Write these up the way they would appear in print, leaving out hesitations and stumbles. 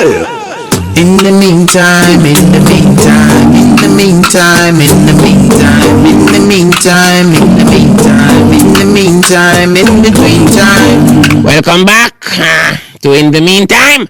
In the meantime, in the meantime, in the meantime, in the meantime, in the meantime, in the meantime, in the meantime, in between time. Welcome back to In the Meantime,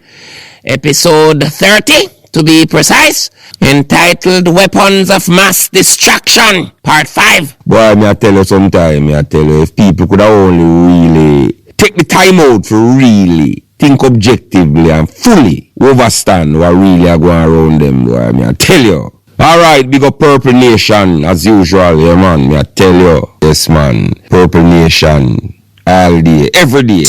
episode 30 to be precise, entitled Weapons of Mass Destruction, part 5. Boy, me I tell you sometime, if people could have only really take the time out to really think objectively and fully understand what really are going around them, boy, me I tell you. Alright, big up Purple Nation, as usual, yeah man, me I tell you. Yes man, Purple Nation, all day, every day.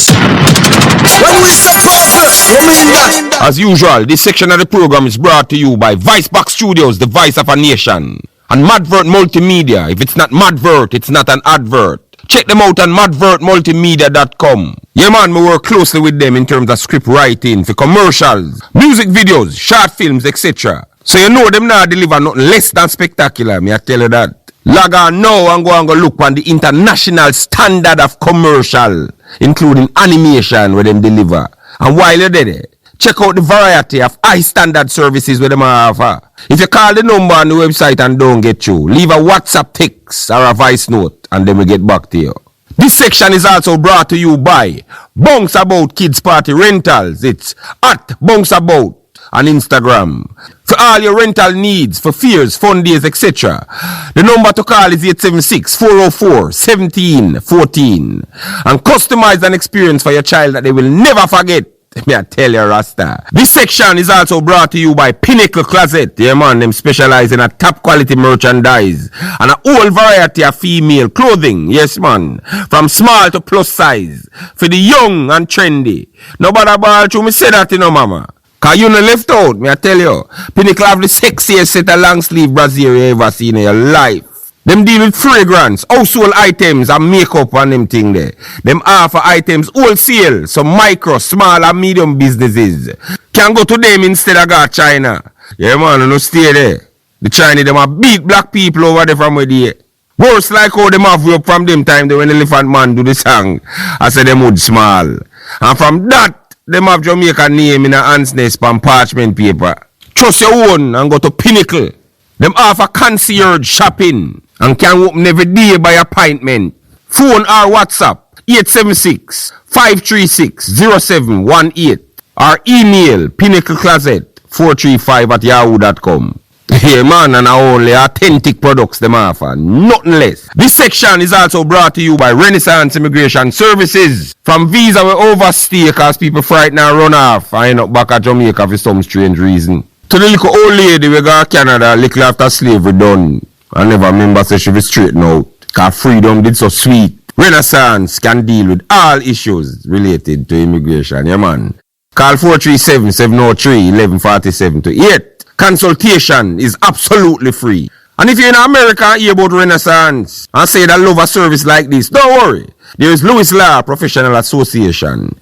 When we say purple, we mean that. As usual, this section of the program is brought to you by Vicebox Studios, the voice of a nation. And Madvert Multimedia. If it's not Madvert, it's not an advert. Check them out on madvertmultimedia.com. Yeah man, we work closely with them in terms of script writing for commercials, music videos, short films, etc. So you know them now deliver nothing less than spectacular, me I tell you that. Log on now and go look on the international standard of commercial, including animation where them deliver. And while you're there, check out the variety of high standard services where them offer. If you call the number on the website and don't get you, leave a WhatsApp text or a voice note and then we get back to you. This section is also brought to you by Bounce About Kids Party Rentals. It's at Bounce About on Instagram. For all your rental needs, for fairs, fun days, etc. The number to call is 876-404-1714. And customize an experience for your child that they will never forget. Me I tell you, Rasta. This section is also brought to you by Pinnacle Closet. Yeah man, them specialize in a top quality merchandise and a whole variety of female clothing. Yes man, from small to plus size, for the young and trendy. Nobody ball to me say that, you know, mama. Cause you no left out, me I tell you. Pinnacle have the sexiest set of long sleeve brassiere you ever seen in your life. Them deal with fragrance, household items and makeup and them thing there. Them offer items wholesale, so micro, small and medium businesses can go to them instead of go to China. Yeah man, no stay there. The Chinese them have beat black people over there from where they. Worse like how them have up from them time when Elephant Man do the song. I said them would small. And from that, them have Jamaica name in a hand's nest on parchment paper. Trust your own and go to Pinnacle. Them offer concierge shopping and can open every day by appointment. Phone or WhatsApp 876-536-0718 or email pinnaclecloset435@yahoo.com. Yeah man, and only authentic products them offer, nothing less. This section is also brought to you by Renaissance Immigration Services. From visa we overstay cause people frighten and run off and end up back at Jamaica for some strange reason. To the little old lady we got Canada little after slavery done. I never remember say she was straightened out. Cause freedom did so sweet. Renaissance can deal with all issues related to immigration, yeah man. Call 437-703-1147 to 8. Consultation is absolutely free. And if you're in America and hear about Renaissance and say that love a service like this, don't worry. There is Lewis Law Professional Association.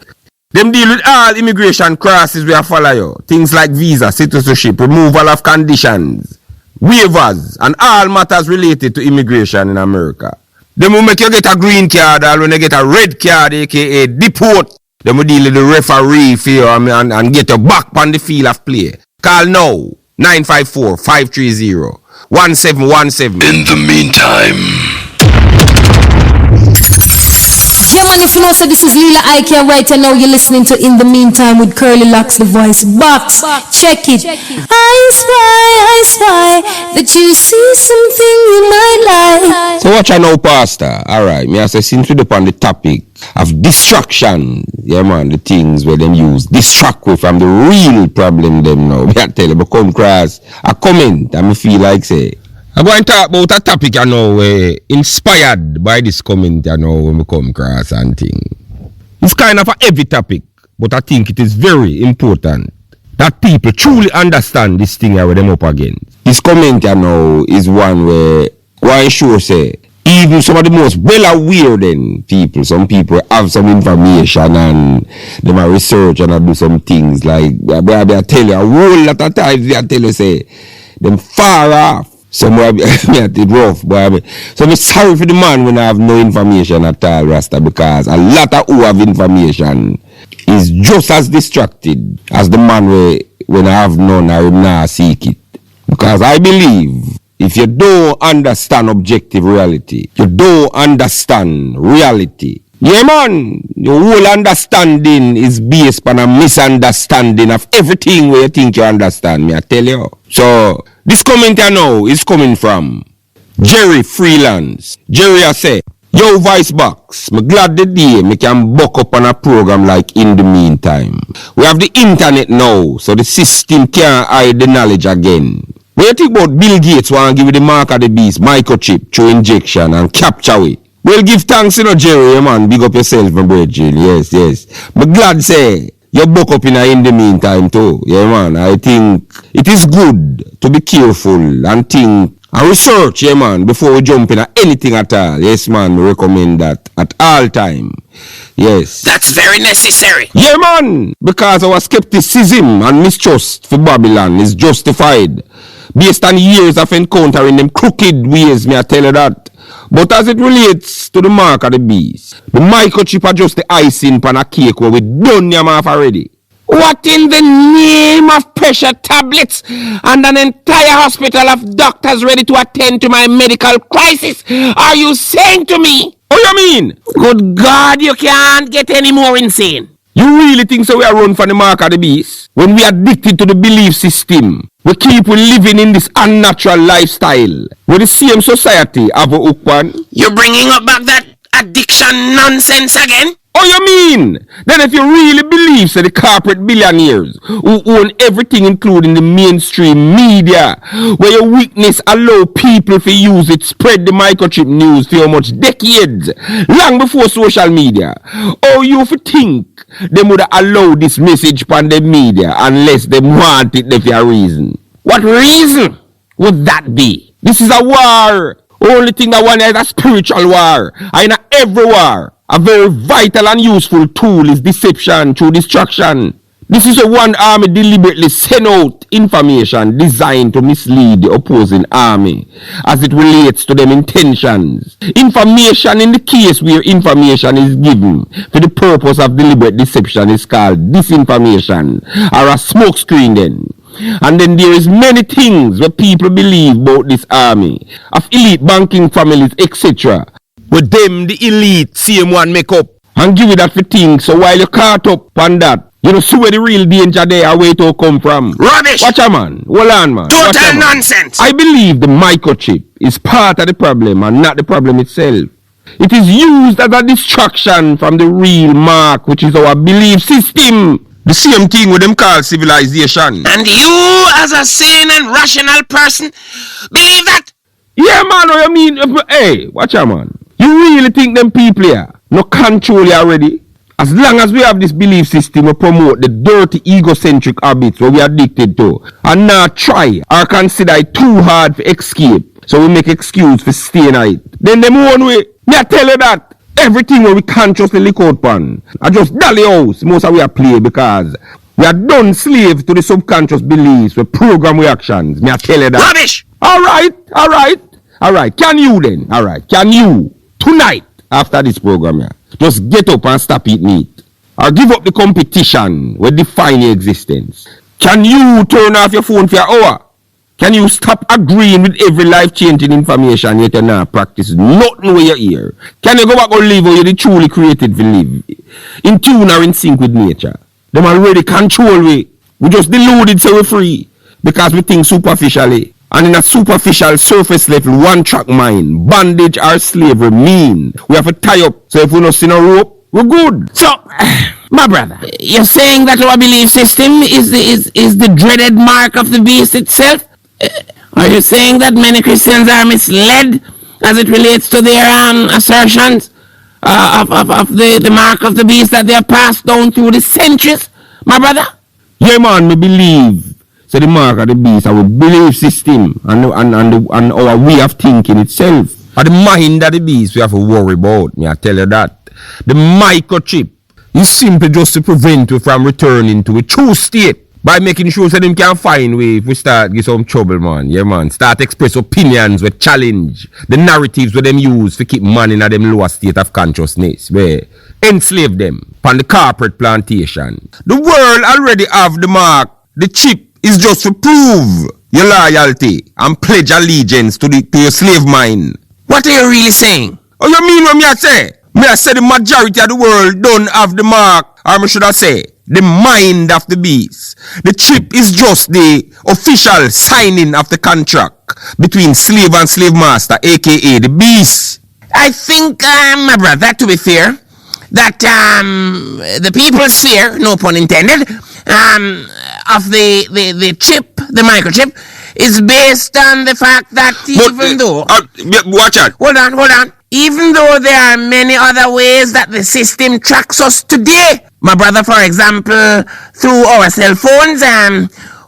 Them deal with all immigration crosses we follow you. Things like visa, citizenship, removal of conditions, waivers, and all matters related to immigration in America. Them will make you get a green card or when you get a red card, aka deport. Them will deal with the referee for you and get you back on the field of play. Call now. 954-530-1717. In the meantime. Yeah man, if you know so this is Lila Ike right and now you're listening to In the Meantime with CurlyLoxx, the voice box. Check it. I spy that you see something in my life. So watch I know, Pastor. Alright, me I say since we're upon the topic of distraction, yeah man, the things where them use distract with from the real problem them now. Me I tell you, but come cross a comment and me feel like say I'm going to talk about a topic I know inspired by this comment I know when we come across and thing. It's kind of a heavy topic, but I think it is very important that people truly understand this thing where them up against. This comment I know is one where I sure say even some of the most well-aware than people, some people have some information and they might research and do some things like I tell you a whole lot of times they tell you say them far off. Somewhere it rough, boy. So I'm sorry for the man when I have no information at all, Rasta, because a lot of who have information is just as distracted as the man where when I have none, I will not seek it. Because I believe if you don't understand objective reality, you don't understand reality. Yeah, man, your whole understanding is based on a misunderstanding of everything where you think you understand, me I tell you. So, this comment here now is coming from Jerry Freelance. Jerry I say, yo voice box, me glad the day me can buck up on a program like In the Meantime. We have the internet now, so the system can't hide the knowledge again. When you think about Bill Gates want to give you the mark of the beast, microchip, through injection and capture it. Well, give thanks, Jerry, man. Big up yourself, my brethren. Yes, yes. But glad say, you buck up in the meantime, too. Yeah, man. I think it is good to be careful and think and research, yeah, man, before we jump in anything at all. Yes, man. We recommend that at all time. Yes. That's very necessary. Yeah, man. Because our skepticism and mistrust for Babylon is justified based on years of encountering them crooked ways, me I tell you that. But as it relates to the mark of the beast, the microchip are just the icing on a cake where we done them off already. What in the name of pressure tablets and an entire hospital of doctors ready to attend to my medical crisis are you saying to me? What you mean? Good God, you can't get any more insane. You really think so we are run for the mark of the beast? When we are addicted to the belief system, we keep living in this unnatural lifestyle where the same society have a hook one. You're bringing up back that addiction nonsense again? Oh, you mean? Then if you really believe so the corporate billionaires who own everything including the mainstream media, where your weakness allow people to use it, spread the microchip news for how much decades, long before social media, oh, you think they would allow this message on the media unless they want it for a reason? What reason would that be? This is a war. Only thing that one is a spiritual war. And in every war, a very vital and useful tool is deception through distraction. This is a one army deliberately send out information designed to mislead the opposing army as it relates to them intentions. Information in the case where information is given for the purpose of deliberate deception is called disinformation or a smokescreen then. And then there is many things where people believe about this army of elite banking families, etc. With them, the elite, same one make up and give you that for things. So while you caught up on that, you know, see where the real danger there, where it all come from. Rubbish! Watch a man. Hold on, man. Total nonsense! I believe the microchip is part of the problem and not the problem itself. It is used as a distraction from the real mark, which is our belief system. The same thing with them called civilization. And you, as a sane and rational person, believe that? Yeah, man, what you mean? Hey, watch out, man. You really think them people here no control you already? As long as we have this belief system, we promote the dirty egocentric habits where we are addicted to and not try or consider it too hard to escape. So we make excuse for staying at it. Then them one way, me I tell you that. Everything where we consciously look out upon, I just dolly house most of we are play because we are done slave to the subconscious beliefs with program reactions. Me I tell you that. Rubbish! Alright. Can you then? Alright. Can you tonight after this program here just get up and stop eating meat? Or give up the competition with define your existence? Can you turn off your phone for an hour? Can you stop agreeing with every life-changing information yet you not practice nothing with your ear? Can you go back and live how you're truly created to live? In tune or in sync with nature? Them already control we. We just deluded so we're free. Because we think superficially. And in a superficial surface level one-track mind, bondage or slavery mean we have to tie up. So if we don't see no rope, we're good. So, my brother, you're saying that our belief system is the dreaded mark of the beast itself? Are you saying that many Christians are misled as it relates to their assertions of the mark of the beast that they have passed down through the centuries, my brother? Yeah, man, me believe. So the mark of the beast, our belief system and our way of thinking itself. Or the mind of the beast we have to worry about, me I tell you that. The microchip is simply just to prevent you from returning to a true state. By making sure that them can find way if we start get some trouble, man. Yeah, man. Start express opinions with challenge the narratives where them use to keep man in a them lower state of consciousness. Where enslave them on the corporate plantation. The world already have the mark, the chip is just to prove your loyalty and pledge allegiance to your slave mind. What are you really saying? Oh, you mean what me I say? Me I say the majority of the world don't have the mark, or me should I say, the mind of the beast. The chip is just the official signing of the contract between slave and slave master, aka the beast. I think, my brother, to be fair, that the people's fear, no pun intended, of the chip, the microchip, is based on the fact that watch out. Hold on. Even though there are many other ways that the system tracks us today, my brother, for example, through our cell phones,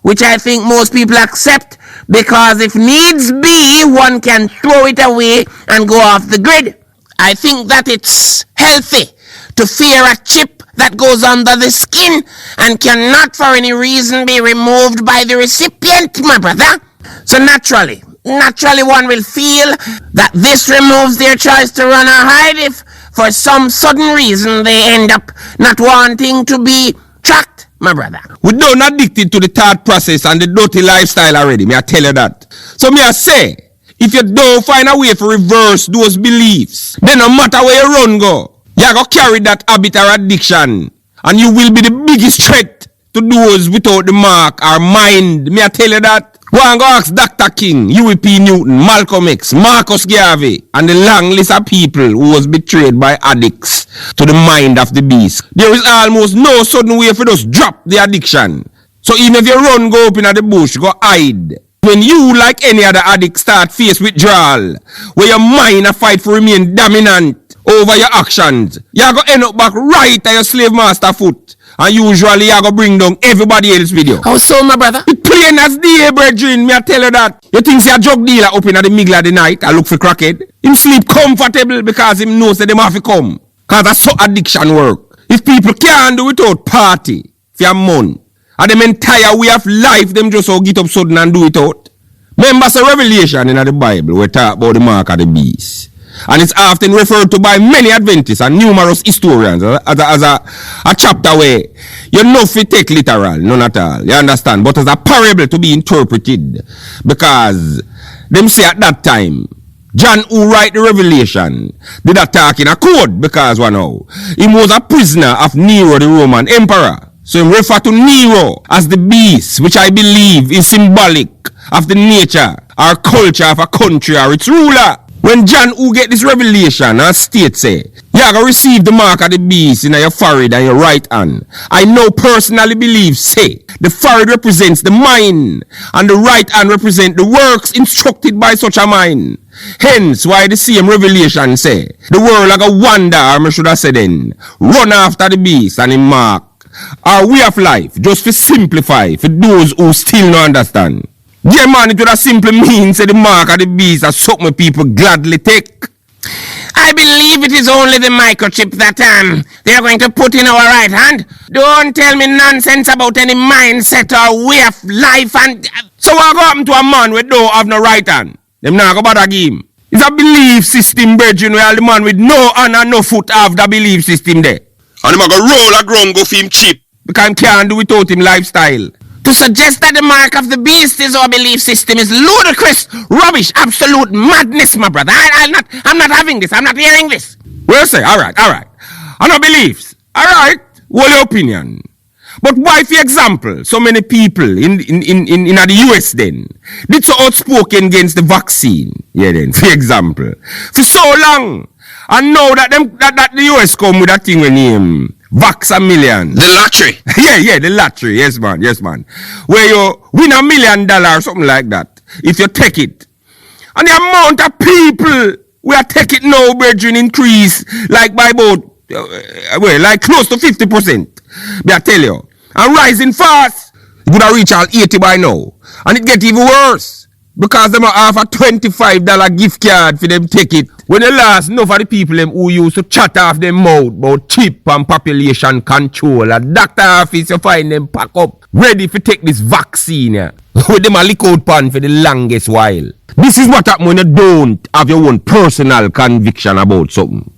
which I think most people accept, because if needs be, one can throw it away and go off the grid. I think that it's healthy to fear a chip that goes under the skin and cannot for any reason be removed by the recipient, my brother. So naturally one will feel that this removes their choice to run or hide if for some sudden reason they end up not wanting to be tracked, my brother. We don't addicted to the thought process and the dirty lifestyle already, may I tell you that. So may I say, if you don't find a way to reverse those beliefs, then no matter where you run go, you go carry that habit or addiction, and you will be the biggest threat to those without the mark or mind. May I tell you that? Go and go ask Dr. King, UEP Newton, Malcolm X, Marcus Garvey, and the long list of people who was betrayed by addicts to the mind of the beast. There is almost no sudden way for us drop the addiction. So even if you run, go up in the bush, go hide. When you, like any other addict, start face withdrawal, where your mind a fight for remain dominant over your actions, you go end up back right at your slave master foot. And usually you go bring down everybody else with you. How so, my brother? It plain as day, brethren, me I tell you that. You think see a drug dealer up in the middle of the night and look for crackhead? Him sleep comfortable because him knows that them have to come. Cause that's how addiction work. If people can't do without party for a month, and them entire way of life, them just all get up sudden and do it out. Remember the Revelation in the Bible, we talk about the mark of the beast. And it's often referred to by many Adventists and numerous historians as a chapter where you know if you take literal, none at all, you understand, but as a parable to be interpreted. Because them say at that time, John who write the Revelation did not talk in a code because he was a prisoner of Nero the Roman emperor. So he refer to Nero as the beast, which I believe is symbolic of the nature or culture of a country or its ruler. When John who get this revelation and state say, you are going to receive the mark of the beast in your forehead and your right hand. I now personally believe, say, the forehead represents the mind and the right hand represent the works instructed by such a mind. Hence why the same revelation say, the world like a wonder, or I should have said then, run after the beast and in mark. Our way of life, just to simplify for those who still don't understand. Yeah, man, it would have simply mean say the mark of the beast is something people gladly take. I believe it is only the microchip that they are going to put in our right hand. Don't tell me nonsense about any mindset or way of life and... So what go happen to a man with don't have no right hand? Them not go bother him. It's a belief system, brethren, where the man with no hand and no foot have the belief system there. And him go roll a ground go for him cheap. Because he can't do without him lifestyle. To suggest that the mark of the beast is our belief system is ludicrous, rubbish, absolute madness, my brother. I'm not having this. I'm not hearing this. Well, say, all right. I no beliefs. All right, what your opinion? But why, for example, so many people in the US then did so outspoken against the vaccine? Yeah, then, for example, for so long, and now that the US come with that thing we name Vax a Million. The lottery. Yeah, the lottery. Yes, man. Where you win $1 million or something like that if you take it. And the amount of people we are taking now, brethren, increase like by about, like close to 50%. But I tell you, and rising fast. It would have reached all 80 by now. And it get even worse. Because them have a $25 gift card for them take it. When the last enough of the people them who used to chat off them mouth about chip and population control, at doctor office you find them pack up, ready to take this vaccine. With them a lick out pan for the longest while. This is what happens when you don't have your own personal conviction about something.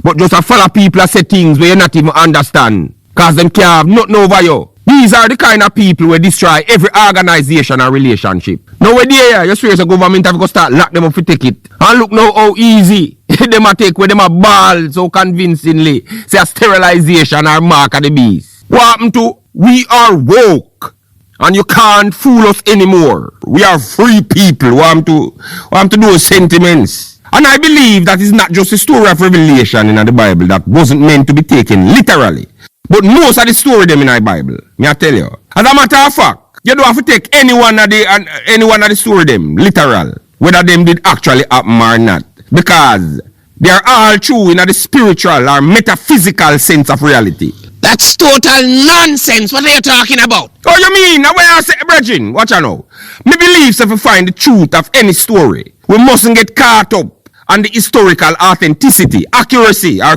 But just a follow people that say things where you not even understand. Cause them can't have nothing over you. These are the kind of people who destroy every organization and relationship. Now we're there, you swear the government have to start lock them up for take it. And look now how easy them a take where them a ball so convincingly. Say a sterilization or mark of the beast. What happened to? We are woke. And you can't fool us anymore. We are free people who want to do sentiments. And I believe that is not just a story of revelation in the Bible that wasn't meant to be taken literally. But most of the story them in the Bible, me I tell you. As a matter of fact, you don't have to take any one of the story them literal, whether them did actually happen or not, because they are all true in the spiritual or metaphysical sense of reality. That's total nonsense. What are you talking about? Oh, you mean? Now when I say, Bridging, watch out now. Me believes if we find the truth of any story, we mustn't get caught up on the historical authenticity, accuracy, or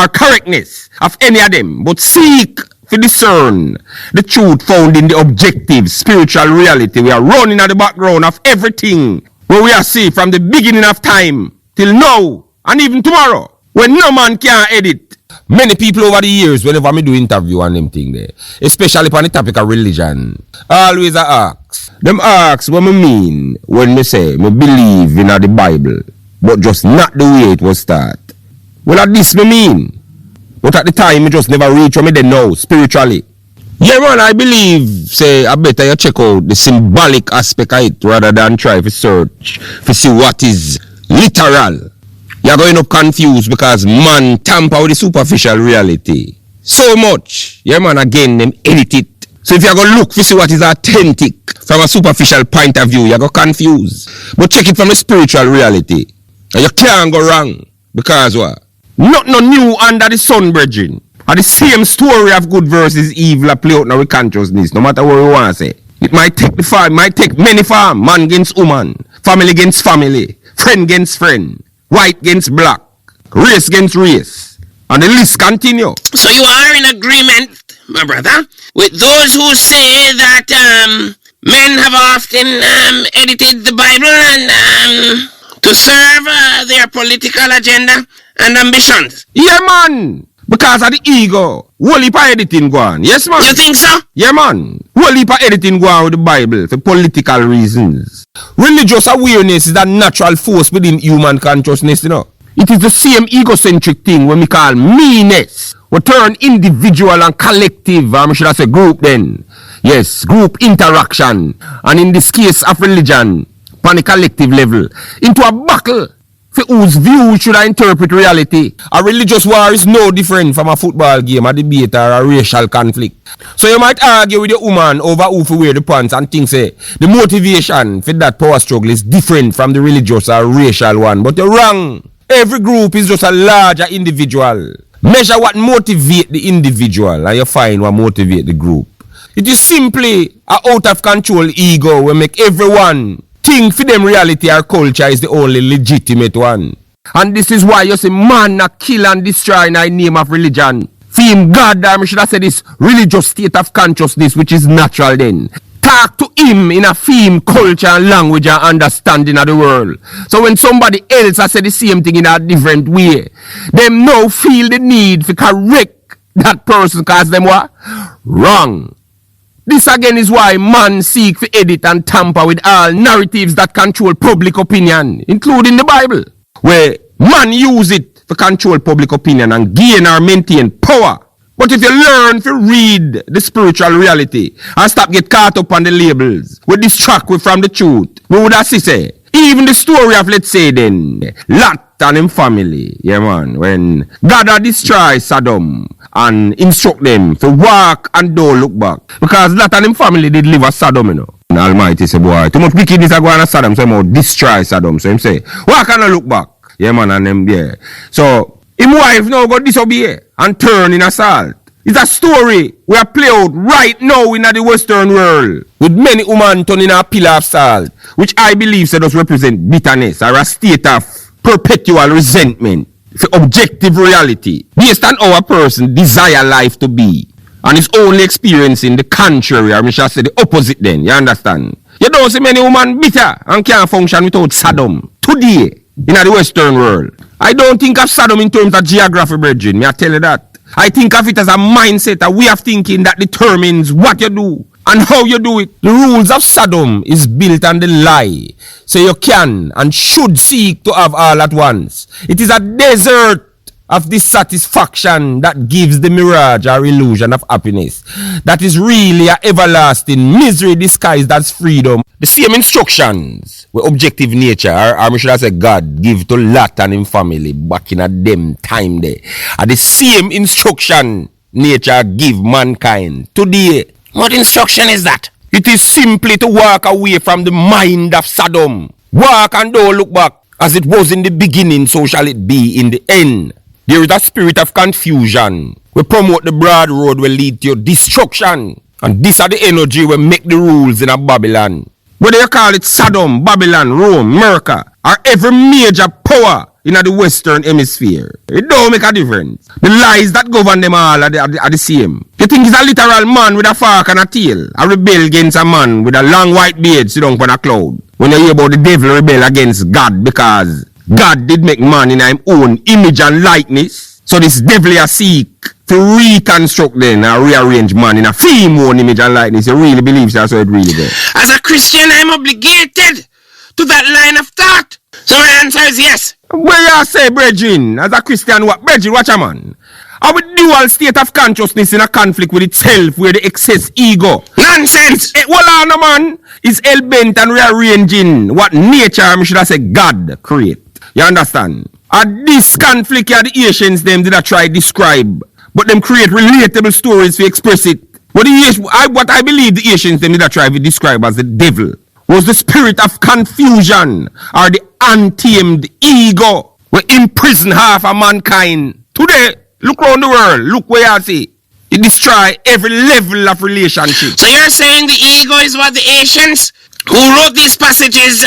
correctness of any of them, but seek to discern the truth found in the objective spiritual reality we are running at the background of everything where we are see from the beginning of time till now and even tomorrow when no man can edit. Many people over the years, whenever me do interview on them thing there, especially on the topic of religion, always I ask. Them ask what me mean when me say me believe in the Bible, but just not the way it was start. Well, at this me mean. But at the time, me just never reach where me then know, spiritually. Yeah, man, I believe, say, I better you check out the symbolic aspect of it rather than try to search to see what is literal. You're going up confused because man tamper with the superficial reality. So much. Yeah, man, again, them edit it. So if you're going to look to see what is authentic from a superficial point of view, you're going to confuse. But check it from a spiritual reality. And you can't go wrong. Because what? Not no new under the sun, brethren. And the same story of good versus evil play out now with consciousness, no matter what you want to say. It might take the farm, might take many farm, man against woman, family against family, friend against friend, white against black, race against race. And the list continue. So you are in agreement, my brother, with those who say that men have often edited the Bible and to serve their political agenda and ambitions. Yeah, man. Because of the ego. Whole heap of editing go on. Yes, man. You think so? Yeah, man. Whole heap of editing go on with the Bible for political reasons. Religious awareness is a natural force within human consciousness, you know. It is the same egocentric thing when we call meanness. We turn individual and collective, or should I say group then. Yes, group interaction. And in this case of religion, on a collective level, into a battle for whose view should I interpret reality. A religious war is no different from a football game, a debate, or a racial conflict. So you might argue with your woman over who to wear the pants and think say the motivation for that power struggle is different from the religious or racial one, but you're wrong. Every group is just a larger individual. Measure what motivates the individual and you find what motivates the group. It is simply a out of control ego will make everyone think for them reality or culture is the only legitimate one. And this is why you see man a kill and destroy in the name of religion. Theme God, I should have said this religious state of consciousness which is natural then. Talk to him in a theme, culture and language and understanding of the world. So when somebody else has said the same thing in a different way, them now feel the need to correct that person because them what? Wrong. This again is why man seek to edit and tamper with all narratives that control public opinion, including the Bible, where man use it to control public opinion and gain or maintain power. But if you learn to read the spiritual reality and stop get caught up on the labels, we distract we from the truth, we would have say, even the story of, let's say then, Lot and him family, yeah man, when God had destroyed Sodom and instruct them to walk and don't look back. Because Lot and him family did live at Sodom, you know. And Almighty say, boy, too much wickedness are going to Sodom, so he will destroy Sodom. So him say, walk and look back. Yeah man, and them, yeah. So, him wife now go disobey and turn in assault. It's a story we are play out right now in the Western world with many women turning a pillar of salt, which I believe does represent bitterness or a state of perpetual resentment for objective reality based on how a person desire life to be and is only experiencing the contrary, or I shall say the opposite then, you understand? You don't see many women bitter and can't function without Sodom today in the Western world. I don't think of Sodom in terms of geography, brethren, may I tell you that. I think of it as a mindset, a way of thinking that determines what you do and how you do it. The rules of Sodom is built on the lie, so you can and should seek to have all at once. It is a desert of dissatisfaction that gives the mirage or illusion of happiness. That is really a everlasting misery disguised as freedom. The same instructions with objective nature, or I should have said God, give to Lot and him family back in a them time there, are the same instruction nature give mankind today. What instruction is that? It is simply to walk away from the mind of Sodom. Walk and don't look back. As it was in the beginning, so shall it be in the end. There is a spirit of confusion. We promote the broad road will lead to your destruction. And these are the energy we make the rules in a Babylon. Whether you call it Sodom, Babylon, Rome, Merca, or every major power in the Western Hemisphere, it don't make a difference. The lies that govern them all are the same. You think it's a literal man with a fork and a tail, a rebel against a man with a long white beard sit down on a cloud. When you hear about the devil rebel against God because God did make man in his own image and likeness. So this devil you seek to reconstruct then and rearrange man in a female own image and likeness. You really believe that's how it really goes? As a Christian, I'm obligated to that line of thought. So my answer is yes. Where you say, brethren, as a Christian, what? Brethren, watch a man. Our dual state of consciousness in a conflict with itself where the excess ego. Nonsense! Well, no man is hell-bent and rearranging what nature, I should have said God, create. You understand? And this conflict here, the Asians, them did not try describe, but them create relatable stories to express it. What I believe the Asians, them did not try to describe as the devil was the spirit of confusion or the untamed ego will imprison half of mankind. Today, look around the world, look where you see. It destroy every level of relationship. So you're saying the ego is what the Asians who wrote these passages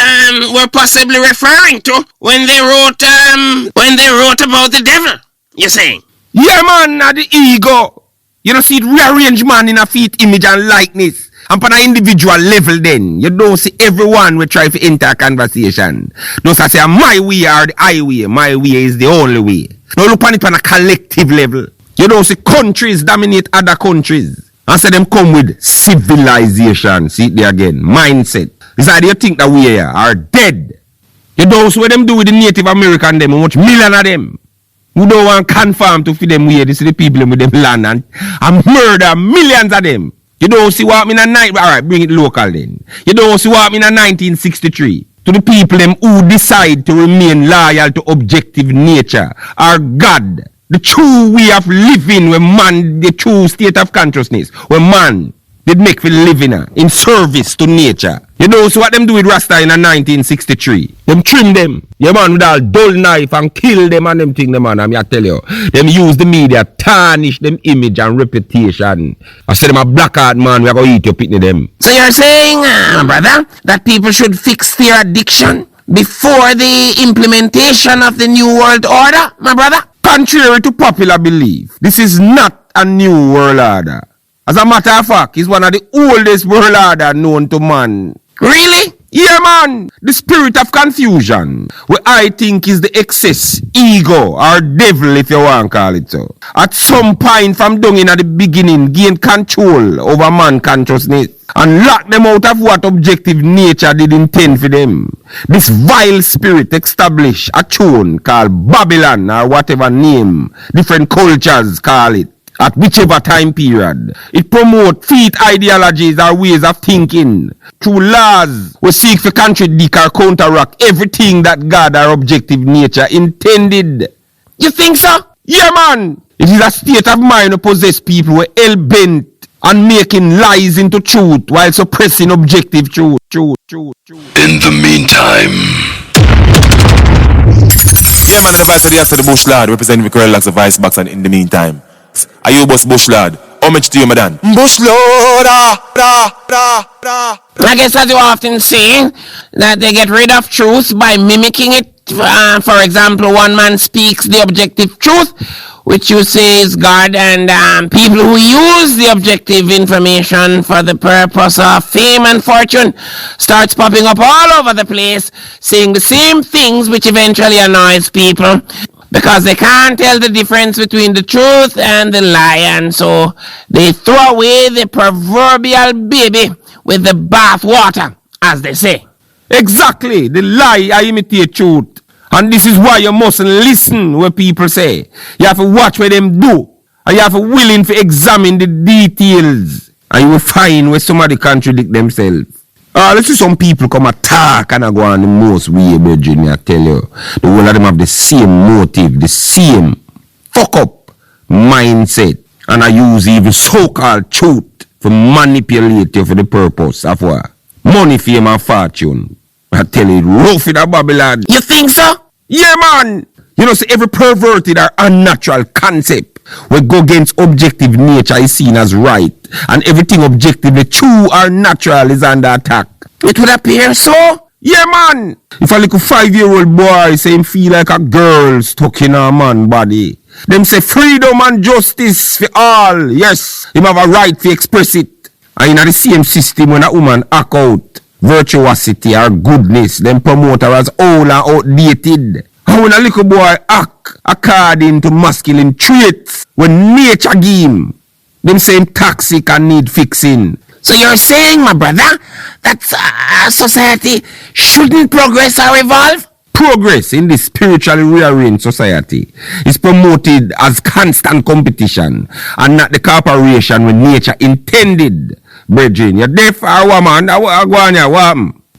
were possibly referring to when they wrote about the devil, you're saying? Yeah, man, the ego. You don't see it rearrange man in a feet, image and likeness. And on an individual level then, you don't see everyone will try to enter a conversation. Don't say my way or the highway. My way is the only way. Now look on it on a collective level. You don't see countries dominate other countries. And say them come with civilization. See it there again. Mindset. It's like you think that we are dead. You don't see what them do with the Native American them. How much million of them. Who don't want to conform to feed them way. This is the people with them land and murder millions of them. You don't see what in a night. Alright, bring it local then. You don't see what in a 1963. To the people them who decide to remain loyal to objective nature or God. The true way of living when man, the true state of consciousness, when man did make for living in service to nature. You know so what them do with Rasta in 1963? Them trim them. Yeah man with all dull knife and kill them and them thing them man. I tell you. Them use the media, tarnish them image and reputation. I say them a black heart man, we are going to eat your pitney them. So you're saying, brother, that people should fix their addiction before the implementation of the New World Order, my brother? Contrary to popular belief, this is not a new world order. As a matter of fact, it's one of the oldest world order known to man. Really? Yeah, man. The spirit of confusion, what I think is the excess ego or devil, if you want to call it so. At some point from down in at the beginning, gain control over man consciousness and lock them out of what objective nature did intend for them. This vile spirit established a tune called Babylon or whatever name different cultures call it. At whichever time period, it promotes feet ideologies or ways of thinking. Through laws, we seek to contradict or counteract everything that God or objective nature intended. You think so? Yeah, man. It is a state of mind to possess people who are hell-bent on making lies into truth while suppressing objective truth. In the meantime. Yeah, man, the vice of the Bush Lord, representing the CurlyLoxx, the vice box, and in the meantime. Are you boss Bush Lord? Homage to you, madam. Bush Lord, I guess as you often say, that they get rid of truth by mimicking it. For example, one man speaks the objective truth, which you say is God, and people who use the objective information for the purpose of fame and fortune starts popping up all over the place, saying the same things, which eventually annoys people. because they can't tell the difference between the truth and the lie, and so they throw away the proverbial baby with the bath water, as they say. Exactly. The lie I imitate truth. And this is why you mustn't listen what people say. You have to watch what them do. And you have to willing to examine the details. And you will find where somebody contradict themselves. Let's see some people come attack and I go on the most way, Virgin, I tell you. The whole of them have the same motive, the same fuck up mindset. And I use even so-called truth to manipulate you for the purpose of what? Money, fame, and fortune. I tell you, rough in a Babylon. You think so? Yeah, man. You know, so every perverted or unnatural concept will go against objective nature is seen as right. And everything objectively true or natural is under attack. It would appear so? Yeah, man. If a little 5-year-old boy say him feel like a girl stuck in a man body, them say freedom and justice for all. Yes, him have a right to express it. And in the same system when a woman act out virtuosity or goodness, them promote her as old and outdated. And when a little boy act according to masculine traits, when nature give him, them say him toxic and need fixing. So you're saying, my brother, that society shouldn't progress or evolve? Progress in this spiritually rearranged society is promoted as constant competition and not the cooperation when nature intended. Brethren, you're deaf or woman?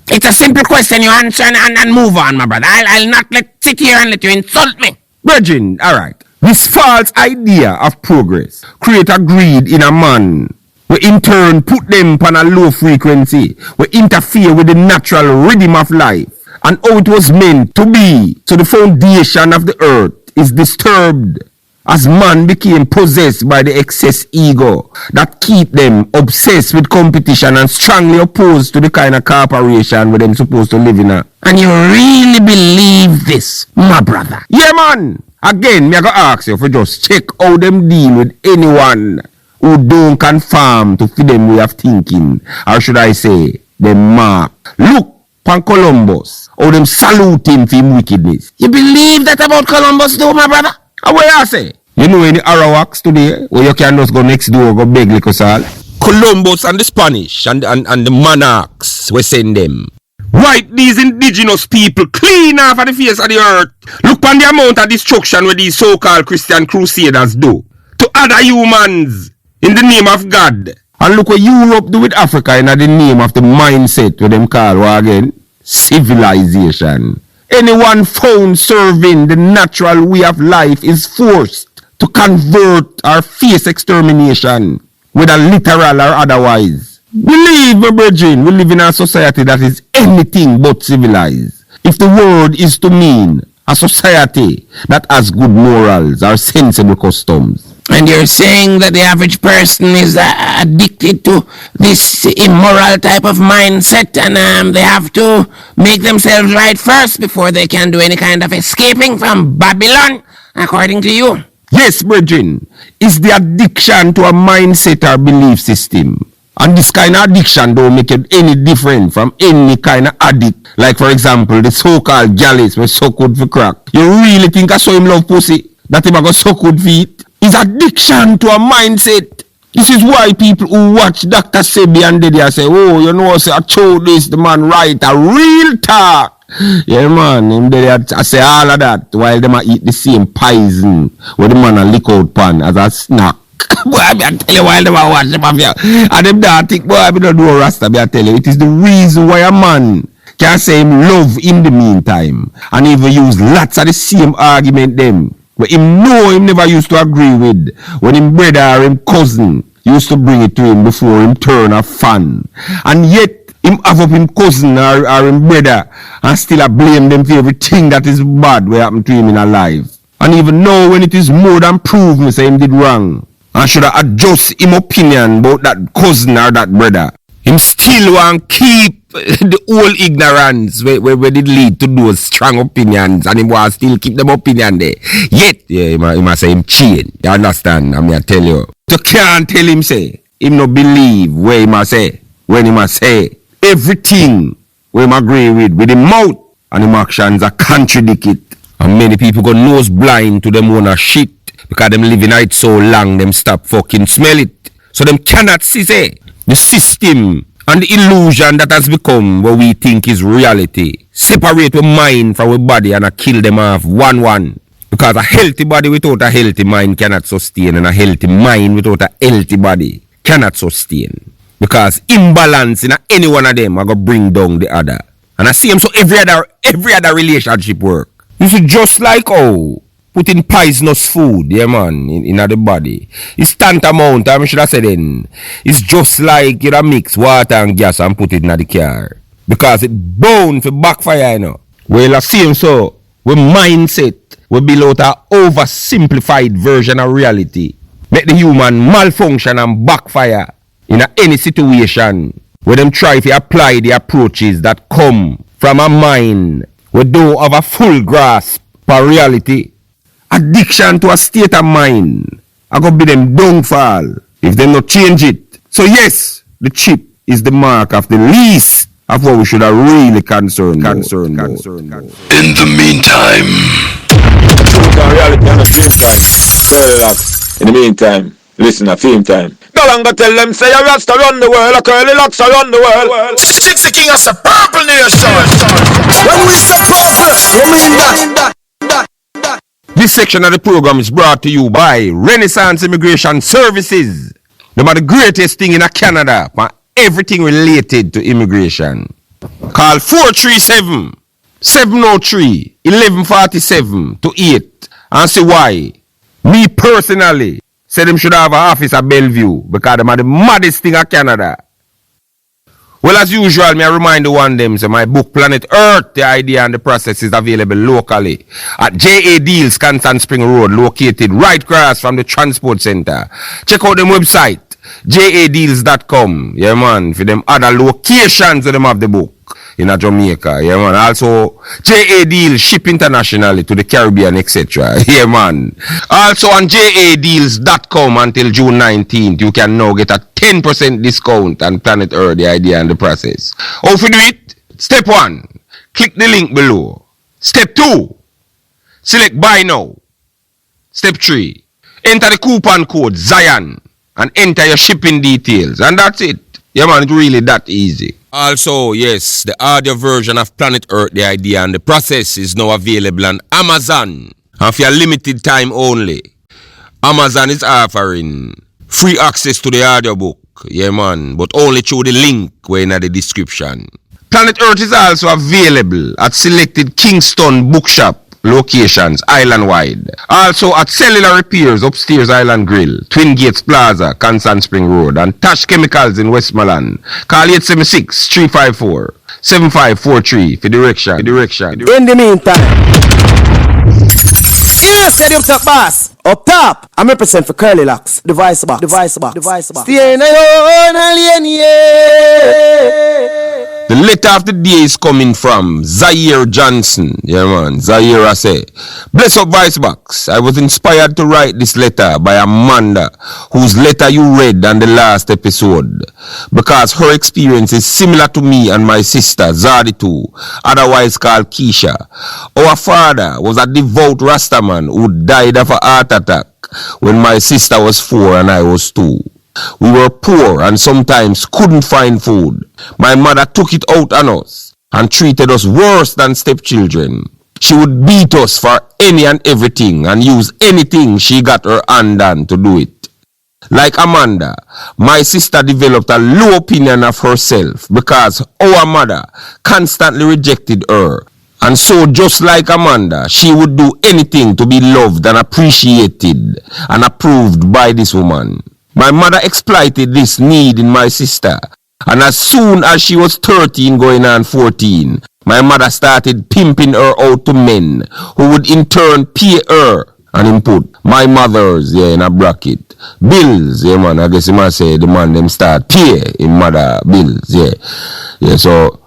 It's a simple question you answer and move on, my brother. I'll not sit here and let you insult me. Brethren, alright. This false idea of progress create a greed in a man. We in turn put them on a low frequency. We interfere with the natural rhythm of life and how it was meant to be. So the foundation of the earth is disturbed as man became possessed by the excess ego that keep them obsessed with competition and strongly opposed to the kind of cooperation where them supposed to live in. And you really believe this, my brother? Yeah, man. Again, me I go ask you for just check how them deal with anyone who don't conform to them way of thinking, or should I say, them mark. Look pan Columbus, how them salute him for him wickedness. You believe that about Columbus though, my brother? And what I say? You know any Arawaks today where you can just go next door go beg liquor salt? Columbus and the Spanish and the monarchs we send them. Wipe these indigenous people clean off of the face of the earth. Look on the amount of destruction where these so-called Christian crusaders do to other humans in the name of God. And look what Europe do with Africa in the name of the mindset what them call what again? Civilization. Anyone found serving the natural way of life is forced to convert or face extermination, whether literal or otherwise. Believe me, brethren, we live in a society that is anything but civilized. If the word is to mean a society that has good morals or sensible customs. And you're saying that the average person is addicted to this immoral type of mindset and they have to make themselves right first before they can do any kind of escaping from Babylon, according to you? Yes, brethren. It's the addiction to a mindset or belief system. And this kind of addiction don't make it any different from any kind of addict. Like, for example, the so-called gallis were so good for crack. You really think I saw him love pussy? That him I got so good feet? It's addiction to a mindset. This is why people who watch Dr. Sebi and Diddy say, oh, you know, say, I told this, the man right, a real talk. Yeah, man, him there, I say all of that while them a eat the same poison where the man a lick out pan as a snack. Boy, I tell you while them a watch them here. And them that think, boy, I don't do a rasta, I tell you. It is the reason why a man can say him love in the meantime. And even use lots of the same argument them. But him know him never used to agree with when him brother or him cousin used to bring it to him before him turn a fan. And yet him have up him cousin or him brother and still a blame them for everything that is bad what happened to him in a life. And even now when it is more than proved me say him did wrong, I should have adjust him opinion about that cousin or that brother. Him still want keep the whole ignorance where did lead to those strong opinions and him want still keep them opinion there. Yet, yeah, he must say him change. You understand? I mean, I tell you. You can't tell him say, him no believe where he must say, when he must say everything where him agree with him mouth and him actions are contradict it. And many people go nose blind to them own shit because them living it so long them stop fucking smell it. So them cannot see say, the system and the illusion that has become what we think is reality. Separate our mind from our body and kill them off one. Because a healthy body without a healthy mind cannot sustain, and a healthy mind without a healthy body cannot sustain. Because imbalance in any one of them are going to bring down the other. And I see them so every other relationship work. This is just like putting poisonous food, yeah man, in the body. It's tantamount, I should have said then. It's just like you mix water and gas and put it in the car. Because it bound for backfire, you know. Well, I see him so, with mindset, we build out an oversimplified version of reality. Make the human malfunction and backfire in any situation where them try to apply the approaches that come from a mind we don't have a full grasp for reality. Addiction to a state of mind I go be them downfall if they not change it. So yes, the chip is the mark of the least of what we should have really concerned. In the meantime. Reality and the fame time. CurlyLoxx. In the meantime, listen to fame time. No longer tell them say a Rasta run the world, a CurlyLoxx run the world. It's the king of the purple nation. When we say purple, we mean that. This section of the program is brought to you by Renaissance Immigration Services. They are the greatest thing in Canada for everything related to immigration. Call 437-703-1147 to 8 and see why. Me personally say them should have an office at Bellevue because they are the maddest thing in Canada. Well, as usual, me I remind the one them say my book Planet Earth, the idea and the process is available locally at JA Deals, Constant Spring Road, located right across from the transport center. Check out them website, jadeals.com. Yeah, man, for them other locations where them have the book in Jamaica. Yeah, man. Also, JA Deals ship internationally to the Caribbean, etc. Yeah, man. Also on jadeals.com until June 19th, you can now get a 10% discount on Planet Earth, the idea and the process. How to do it? Step 1, click the link below. Step 2, select buy now. Step 3, enter the coupon code Zion and enter your shipping details. And that's it. Yeah, man, it's really that easy. Also, yes, the audio version of Planet Earth, the idea and the process is now available on Amazon. And for a limited time only. Amazon is offering free access to the audiobook. Yeah, man, but only through the link where in the description. Planet Earth is also available at selected Kingston bookshop locations island-wide. Also at Cellular Repairs, Upstairs Island Grill, Twin Gates Plaza, Constant Spring Road, and Tash Chemicals in Westmoreland. Call 876-354-7543 for direction. In the meantime, said up top boss. Up top, I'm represent for CurlyLoxx, the voice box. Stay in your own alien, yeah. The letter of the day is coming from Zaire Johnson. Yeah, man. Zaire, I say. Bless up, voice box. I was inspired to write this letter by Amanda, whose letter you read on the last episode, because her experience is similar to me and my sister, Zaditu, otherwise called Keisha. Our father was a devout Rastaman who died of a heart attack when my sister was 4 and I was 2. We were poor and sometimes couldn't find food. My mother took it out on us and treated us worse than stepchildren. She would beat us for any and everything and use anything she got her hand on to do it. Like Amanda, my sister developed a low opinion of herself because our mother constantly rejected her. And so just like Amanda, she would do anything to be loved and appreciated and approved by this woman. My mother exploited this need in my sister, and as soon as she was 13 going on 14, my mother started pimping her out to men who would in turn pay her and input my mother's, in a bracket, bills, man, I guess you might say the man them start pay in mother bills, so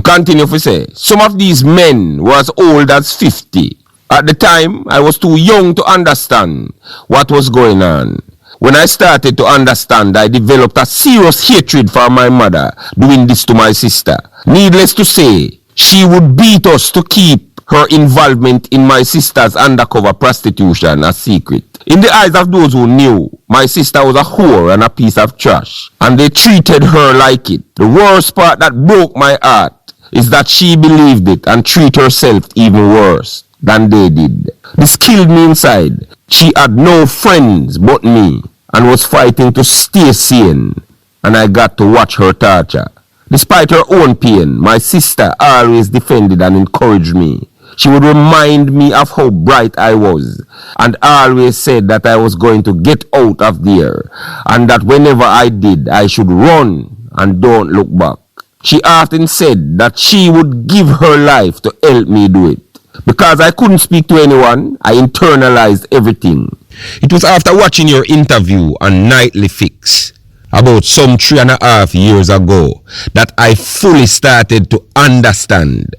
continue to say, some of these men were as old as 50. At the time, I was too young to understand what was going on. When I started to understand, I developed a serious hatred for my mother doing this to my sister. Needless to say, she would beat us to keep her involvement in my sister's undercover prostitution a secret. In the eyes of those who knew, my sister was a whore and a piece of trash, and they treated her like it. The worst part that broke my heart is that she believed it and treated herself even worse than they did. This killed me inside. She had no friends but me and was fighting to stay sane, and I got to watch her torture. Despite her own pain, my sister always defended and encouraged me. She would remind me of how bright I was and always said that I was going to get out of there and that whenever I did, I should run and don't look back. She often said that she would give her life to help me do it. Because I couldn't speak to anyone, I internalized everything. It was after watching your interview on Nightly Fix about some 3.5 years ago that I fully started to understand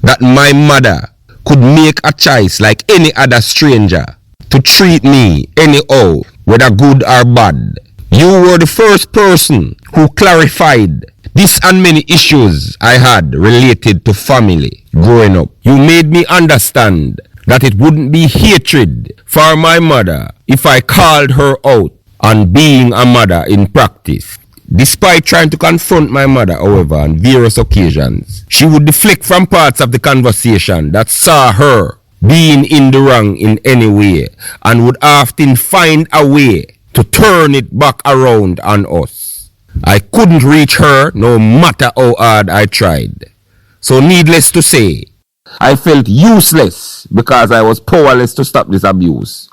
that my mother could make a choice like any other stranger to treat me anyhow, whether good or bad. You were the first person who clarified this and many issues I had related to family growing up. You made me understand that it wouldn't be hatred for my mother if I called her out on being a mother in practice. Despite trying to confront my mother, however, on various occasions, she would deflect from parts of the conversation that saw her being in the wrong in any way and would often find a way to turn it back around on us. I couldn't reach her no matter how hard I tried. So needless to say, I felt useless because I was powerless to stop this abuse.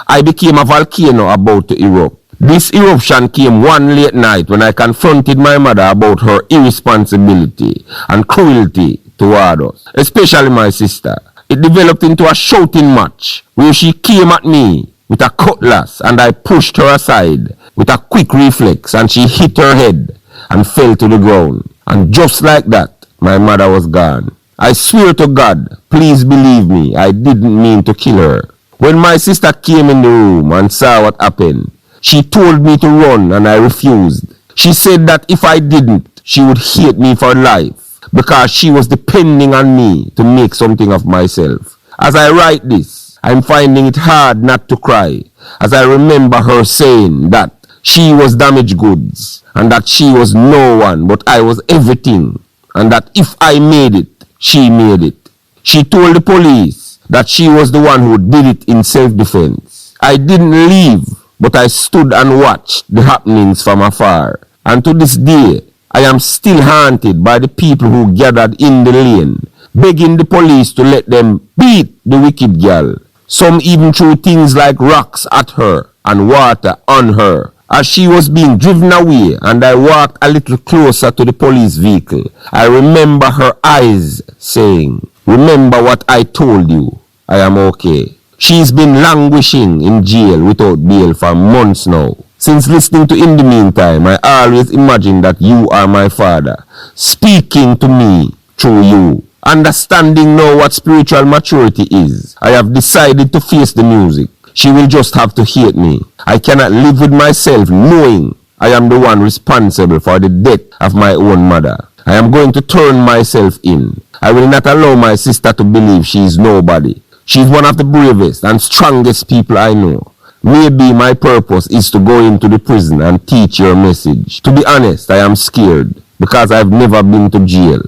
I became a volcano about to erupt. This eruption came one late night when I confronted my mother about her irresponsibility and cruelty toward us, especially my sister. It developed into a shouting match where she came at me with a cutlass and I pushed her aside with a quick reflex and she hit her head and fell to the ground. And just like that, my mother was gone. I swear to God, please believe me, I didn't mean to kill her. When my sister came in the room and saw what happened, she told me to run and I refused. She said that if I didn't, she would hate me for life because she was depending on me to make something of myself. As I write this, I'm finding it hard not to cry as I remember her saying that she was damaged goods and that she was no one but I was everything and that if I made it, she made it. She told the police that she was the one who did it in self-defense. I didn't leave, but I stood and watched the happenings from afar. And to this day, I am still haunted by the people who gathered in the lane, begging the police to let them beat the wicked girl. Some even threw things like rocks at her and water on her. As she was being driven away and I walked a little closer to the police vehicle, I remember her eyes saying, "Remember what I told you, I am okay." She's been languishing in jail without bail for months now. Since listening to In the Meantime, I always imagine that you are my father, speaking to me through you. Understanding now what spiritual maturity is, I have decided to face the music. She will just have to hate me. I cannot live with myself knowing I am the one responsible for the death of my own mother. I am going to turn myself in. I will not allow my sister to believe she is nobody. She is one of the bravest and strongest people I know. Maybe my purpose is to go into the prison and teach your message. To be honest, I am scared because I've never been to jail.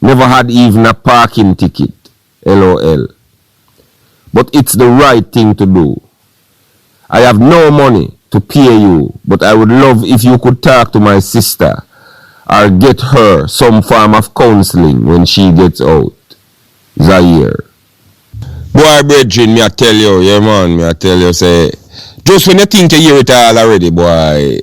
Never had even a parking ticket. LOL. But it's the right thing to do. I have no money to pay you, but I would love if you could talk to my sister or get her some form of counseling when she gets out. Zaire. Boy, brethren, me I tell you, yeah man, me I tell you, say, just when you think you hear it all already, boy,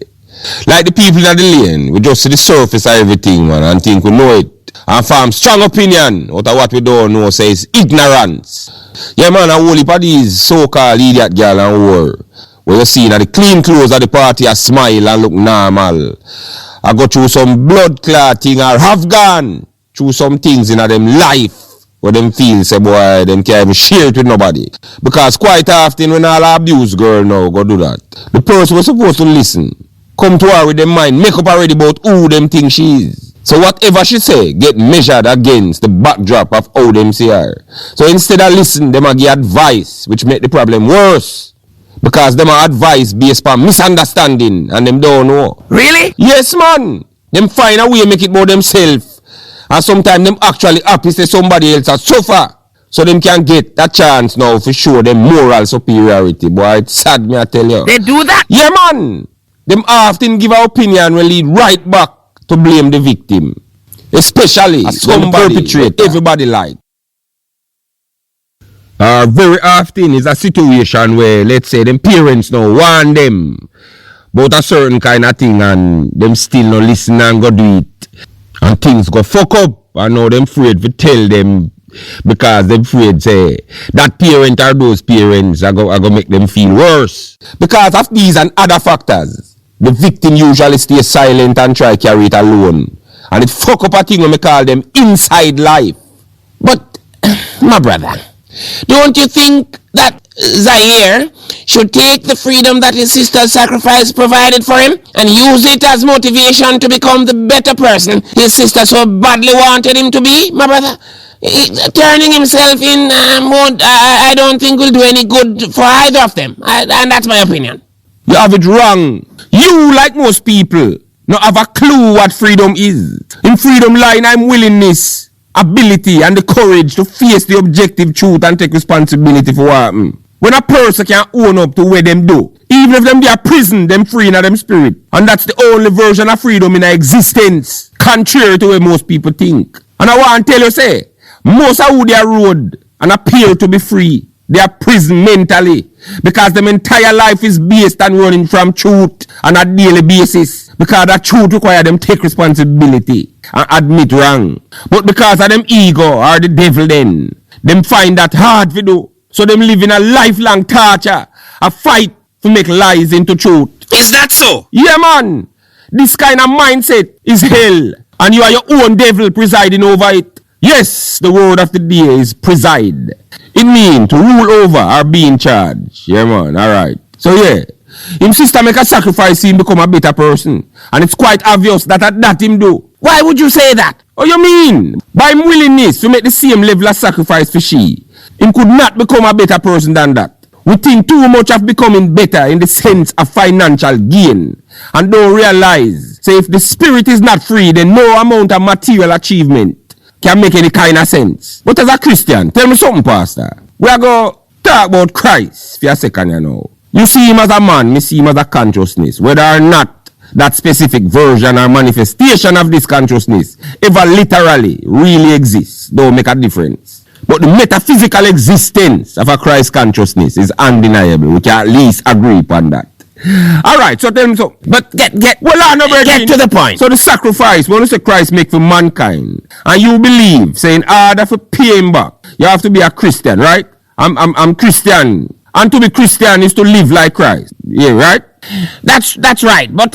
like the people in the lane, we just see the surface of everything, man, and think we know it. And form strong opinion out of what we don't know, say it's ignorance. Yeah man, a whole heap of these so-called idiot girl and whore, where you see that the clean clothes of the party a smile and look normal. I go through some blood clotting or have gone through some things in them life where them feel say boy them can't even share it with nobody. Because quite often when all abuse girl now go do that, the person was supposed to listen, come to her with them mind, make up already about who them think she is. So whatever she say get measured against the backdrop of how them see her. So instead of listen, them a give advice which make the problem worse. Because them are advice based on misunderstanding and them don't know. Really? Yes, man. Them find a way make it about themselves. And sometimes them actually happy say somebody else has suffer. So them can get that chance now for show them moral superiority. Boy, it's sad me I tell you. They do that? Yeah, man. Them often give an opinion will lead right back to blame the victim. Especially somebody perpetrator everybody like. Very often is a situation where, let's say, them parents now warn them about a certain kind of thing and them still not listen and go do it. And things go fuck up and now them afraid to tell them because them afraid say that parent or those parents are go make them feel worse. Because of these and other factors, the victim usually stay silent and try carry it alone. And it fuck up a thing when we call them inside life. But, my brother, don't you think that Zaire should take the freedom that his sister's sacrifice provided for him and use it as motivation to become the better person his sister so badly wanted him to be, my brother? Turning himself in mode, I don't think will do any good for either of them. And that's my opinion. You have it wrong. You, like most people, not have a clue what freedom is. In freedom line, I'm willingness, ability, and the courage to face the objective truth and take responsibility for what happen. When a person can own up to what them do, even if them be a prison, them free in them spirit. And that's the only version of freedom in existence, contrary to what most people think. And I want to tell you, say, most of who they are road and appear to be free, they are prison mentally because their entire life is based on running from truth on a daily basis because that truth require them take responsibility and admit wrong. But because of them ego or the devil then, them find that hard to do. So them live in a lifelong torture, a fight to make lies into truth. Is that so? Yeah, man. This kind of mindset is hell and you are your own devil presiding over it. Yes, the word of the day is preside. It means to rule over or be in charge. Yeah, man. All right. So, yeah. Him sister make a sacrifice, him become a better person. And it's quite obvious that him do. Why would you say that? Oh, you mean? By him willingness to make the same level of sacrifice for she, him could not become a better person than that. We think too much of becoming better in the sense of financial gain. And don't realize, say if the spirit is not free, then no amount of material achievement can make any kind of sense. But as a Christian, tell me something, Pastor. We are going to talk about Christ for a second, you know. You see him as a man, me see him as a consciousness. Whether or not that specific version or manifestation of this consciousness ever literally really exists, don't make a difference. But the metaphysical existence of a Christ consciousness is undeniable. We can at least agree upon that. Alright, so tell me so. But get to the point. So the sacrifice, when you say Christ make for mankind, and you believe, say in order for pay him back, you have to be a Christian, right? I'm Christian. And to be Christian is to live like Christ. Yeah, right? That's right. But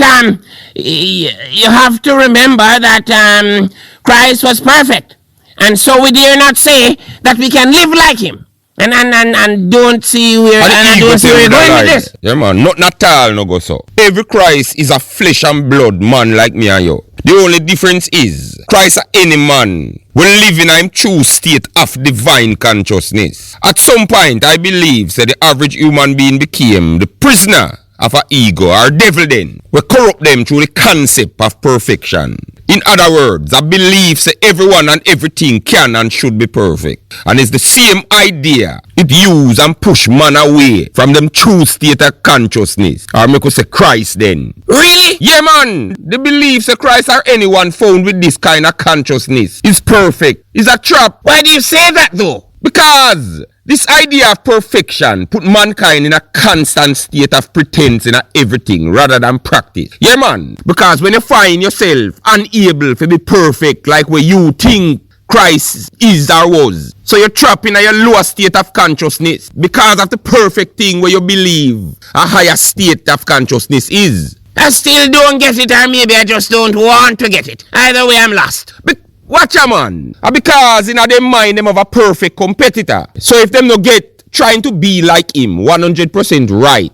you have to remember that Christ was perfect. And so we dare not say that we can live like him. And don't see where we're going with this. Yeah, man, not at all no go so. Every Christ is a flesh and blood man like me and you. The only difference is Christ any man will live in a true state of divine consciousness. At some point, I believe that the average human being became the prisoner of an ego or devil then. We corrupt them through the concept of perfection. In other words, I believe that everyone and everything can and should be perfect. And it's the same idea. It use and push man away from them true state of consciousness. Or make us say Christ then. Really? Yeah, man. The beliefs that Christ or anyone found with this kind of consciousness is perfect. It's a trap. Why do you say that though? Because this idea of perfection put mankind in a constant state of pretense in everything rather than practice. Yeah, man. Because when you find yourself unable to be perfect like where you think Christ is or was, so you're trapped in a lower state of consciousness because of the perfect thing where you believe a higher state of consciousness is. I still don't get it, or maybe I just don't want to get it. Either way, I'm lost. Watch a man. Because in their mind them have a perfect competitor. So if them no get trying to be like him 100% right,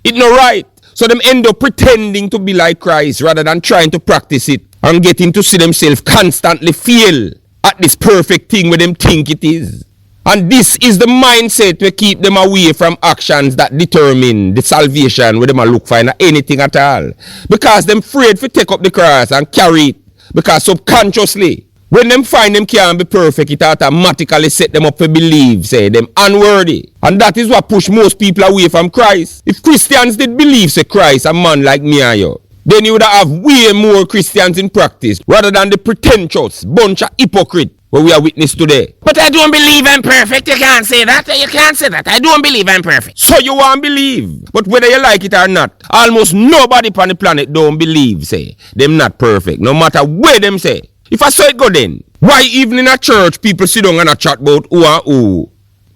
it no right. So them end up pretending to be like Christ rather than trying to practice it. and getting to see themselves constantly fail at this perfect thing where them think it is. And this is the mindset we keep them away from actions that determine the salvation where them a look for in anything at all. Because them afraid to take up the cross and carry it. Because subconsciously, when them find them can't be perfect, it automatically set them up to believe, say, them unworthy. And that is what push most people away from Christ. If Christians did believe, say, Christ, a man like me and you, then you would have way more Christians in practice rather than the pretentious bunch of hypocrites what we are witness today. But I don't believe I'm perfect. You can't say that. You can't say that. I don't believe I'm perfect. So you won't believe. But whether you like it or not, almost nobody on the planet don't believe, say, them not perfect. No matter where them say. If I say it go then, why even in a church people sit down and a chat about who and who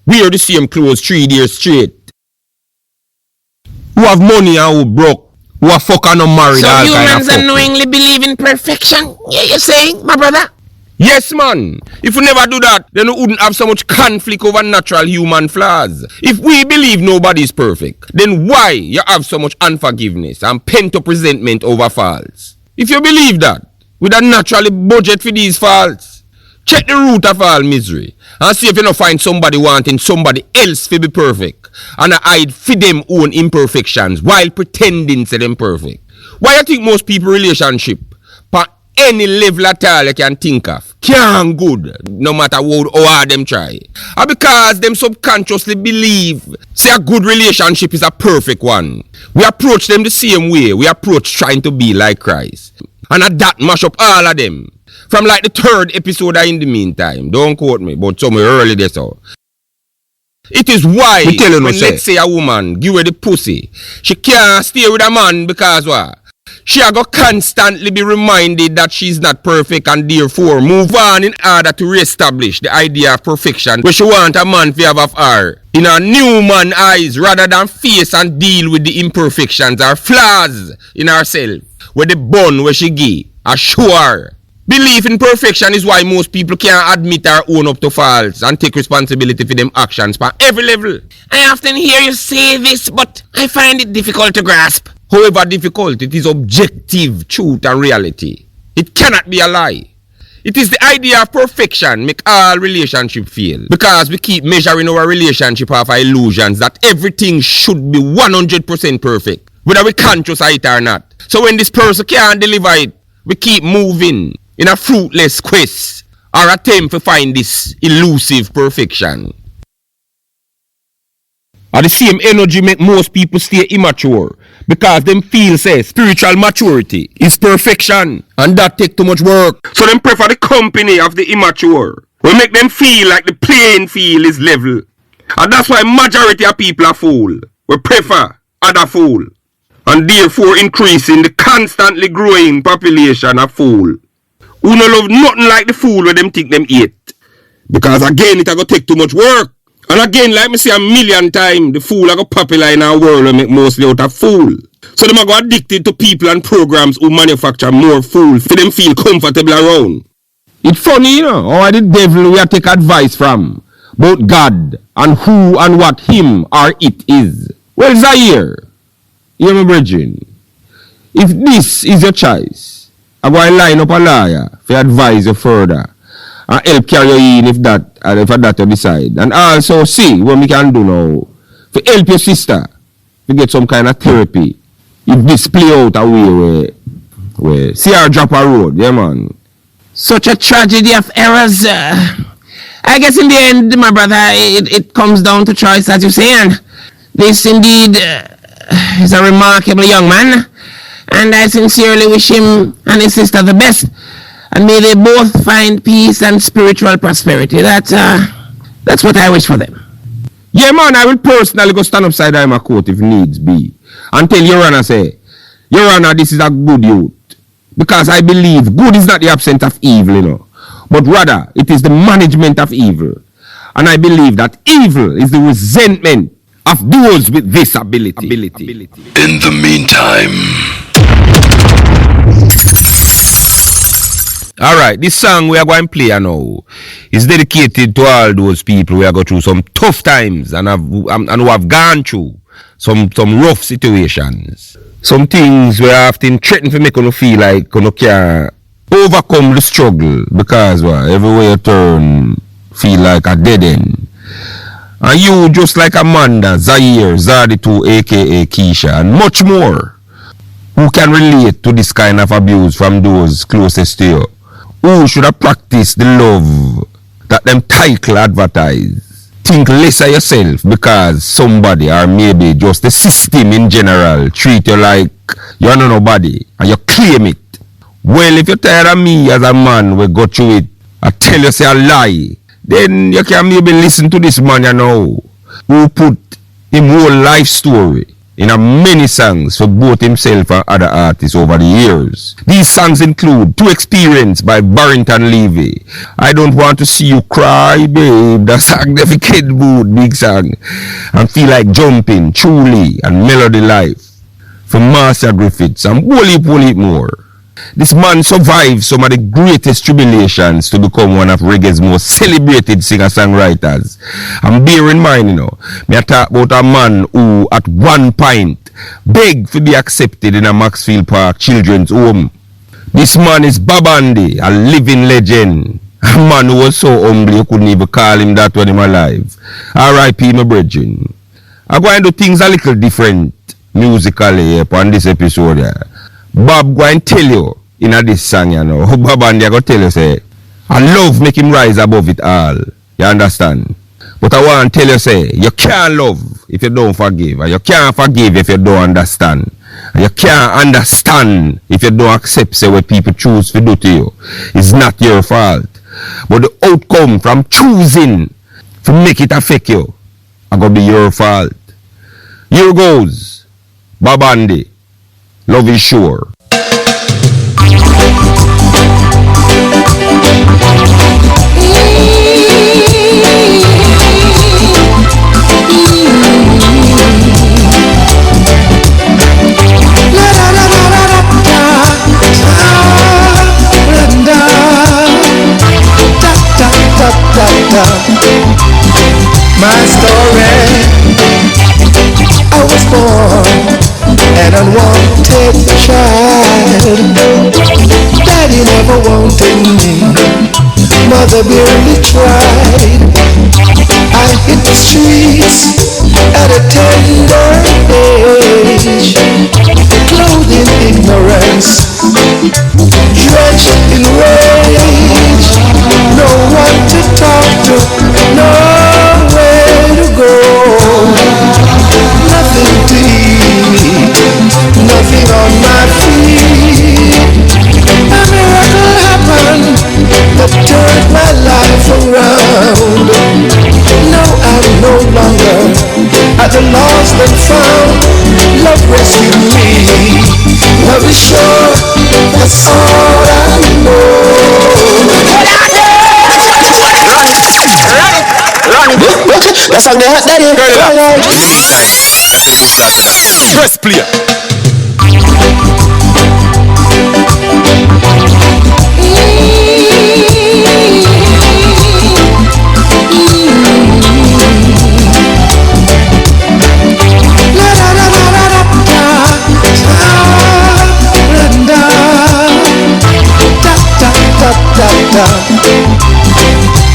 wear the same clothes 3 years straight? Who have money and who broke? Who are fuck and not married? So humans unknowingly believe in perfection? You're saying, my brother? Yes, man. If we never do that, then we wouldn't have so much conflict over natural human flaws. If we believe nobody is perfect, then why you have so much unforgiveness and pent-up resentment over faults? If you believe that, we don't naturally budget for these faults. Check the root of all misery and see if you don't find somebody wanting somebody else to be perfect and hide for them own imperfections while pretending to them perfect. Why you think most people relationship any level at all you can think of can't good no matter how hard them try? And because them subconsciously believe say a good relationship is a perfect one. We approach them the same way we approach trying to be like Christ. And at that mash up all of them. From like the 3rd episode of In the Meantime. Don't quote me, but somewhere early there so. It is why when let's say a woman give her the pussy, she can't stay with a man because what? She a go constantly be reminded that she's not perfect and therefore move on in order to reestablish the idea of perfection where she want a man to have of her in a new man eyes rather than face and deal with the imperfections or flaws in herself where the bun where she give are sure. Belief in perfection is why most people can't admit or own up to faults and take responsibility for them actions at every level. I often hear you say this, but I find it difficult to grasp. However difficult, it is objective truth and reality. It cannot be a lie. It is the idea of perfection make all relationships fail. Because we keep measuring our relationship off illusions that everything should be 100% perfect. Whether we conscious of it or not. So when this person can't deliver it, we keep moving in a fruitless quest or attempt to find this elusive perfection. And the same energy make most people stay immature because them feel say spiritual maturity is perfection and that take too much work. So them prefer the company of the immature. We make them feel like the playing field is level. And that's why majority of people are fool. We prefer other fool. And therefore increasing the constantly growing population of fool. Who no love nothing like the fool when them think them eat. Because again it a go take too much work. And again, like me say a million times, the fool are go popular in our world and make mostly out of fool. So them are go addicted to people and programs who manufacture more fools for them feel comfortable around. It's funny, you know, how the devil we are take advice from about God and who and what him or it is. Well, Zaire, hear me, brethren. If this is your choice, I'm going to line up a lawyer to advise you further and help carry you in if that you decide. And also see what we can do now to help your sister to get some kind of therapy. If this play out a way where see her drop a road, yeah man. Such a tragedy of errors. I guess in the end, my brother, it comes down to choice, as you say, and this indeed is a remarkable young man, and I sincerely wish him and his sister the best. And may they both find peace and spiritual prosperity. That's what I wish for them. Yeah, man, I will personally go stand upside down my court if needs be. And tell Your Honor, say, Your Honor, this is a good youth. Because I believe good is not the absence of evil, you know. But rather, it is the management of evil. And I believe that evil is the resentment of those with this ability. In the meantime... Alright, this song we are going to play now is dedicated to all those people who have gone through some tough times and who have gone through some rough situations. Some things we often threaten to make you feel like you can't overcome the struggle because everywhere you turn feel like a dead end. And you just like Amanda, Zaire, Zadi2 aka Keisha and much more who can relate to this kind of abuse from those closest to you, who should have practiced the love that them title advertise. Think less of yourself because somebody or maybe just the system in general treat you like you're not nobody and you claim it. Well, if you're tired of me as a man we go through it, I tell you say a lie, then you can maybe listen to this man you know who put him whole life story in a many songs for both himself and other artists over the years. These songs include To Experience by Barrington Levy, I Don't Want to See You Cry Babe, the song for Kid Mood, big song, and Feel Like Jumping, Truly, and Melody Life for Marcia Griffiths and whole heap more. This man survived some of the greatest tribulations to become one of reggae's most celebrated singer-songwriters. And bear in mind, me I talk about a man who at one point begged to be accepted in a Maxfield Park children's home. This man is Babandi, a living legend. A man who was so humble you couldn't even call him that when he was alive. R.I.P. my brethren. I'm going to do things a little different musically on this episode here. Bob go and tell you in this song, Bob and they go tell you say, I love make him rise above it all. You understand? But I want to tell you say, you can't love if you don't forgive, and you can't forgive if you don't understand, and you can't understand if you don't accept say what people choose to do to you. It's not your fault, but the outcome from choosing to make it affect you, are gonna be your fault. Here goes, Bob Andy. Love is sure. My story, I was born an unwanted child. Daddy never wanted me, mother barely tried. I hit the streets at a tender age, clothed in ignorance, drenched in rage. No one to talk to, nowhere to go, nothing to eat, nothing on my feet. A miracle happened that turned my life around. Now I'm no longer at the lost and found. Love rescued me. Love is sure, that's all I know. That's how they hot daddy. Press play.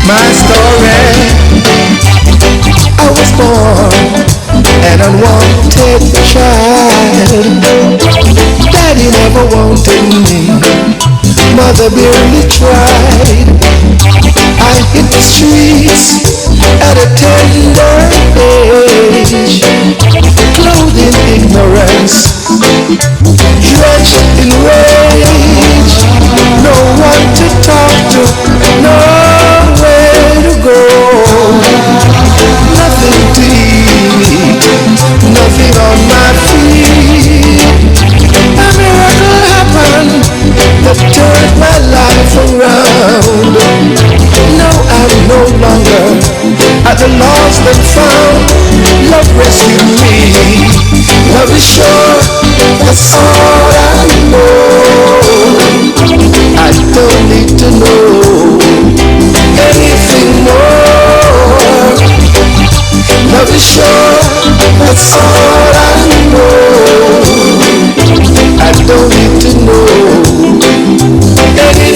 My story, I was born an unwanted child. Daddy never wanted me, mother barely tried. I hit the streets at a tender age, clothed in ignorance, drenched in rage. No one to talk to, nowhere to go, nothing to eat, nothing on my feet. A miracle happened that turned my life around. Now I'm no longer at the lost and found. Love rescued me. Love is sure, that's all I know. I don't need to know anything more. Love is sure, that's all I know. I don't need to know anything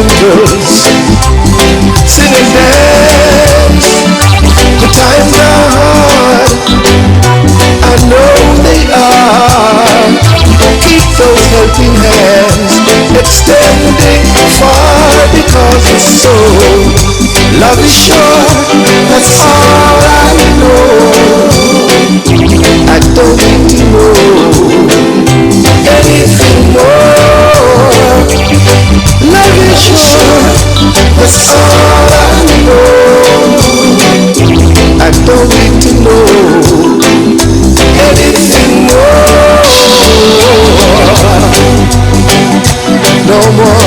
windows, sing and dance. The times are hard, I know they are. Keep those helping hands extending far, because it's so. Love is sure, that's all I know. I don't need to know anything more. Love is sure, that's all I know. I don't need to know anything more. No more.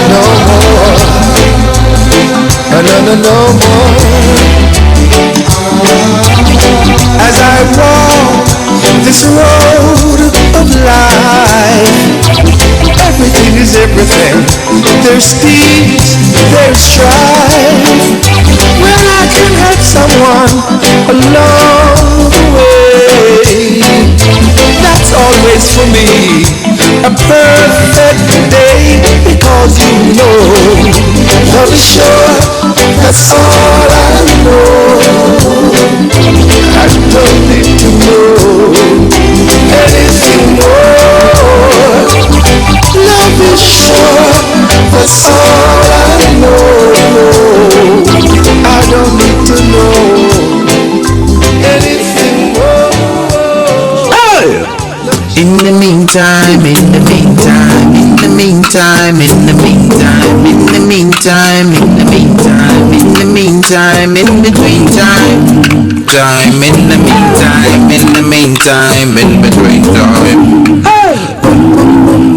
No more. No more. As I walk this road of life, everything is everything. There's peace, there's strife. When I can help someone along the way, that's always for me a perfect day. Because you know, love is sure, that's all I know. I don't need to know anything more. Love is sure, that's all I know. I don't need to know anything more. Hey! In the meantime, in the meantime, in the meantime, in the meantime, in the meantime, in the meantime, in the meantime, in between time, time, in the meantime, in the meantime, in between time,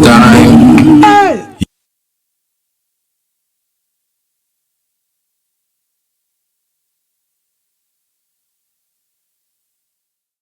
time.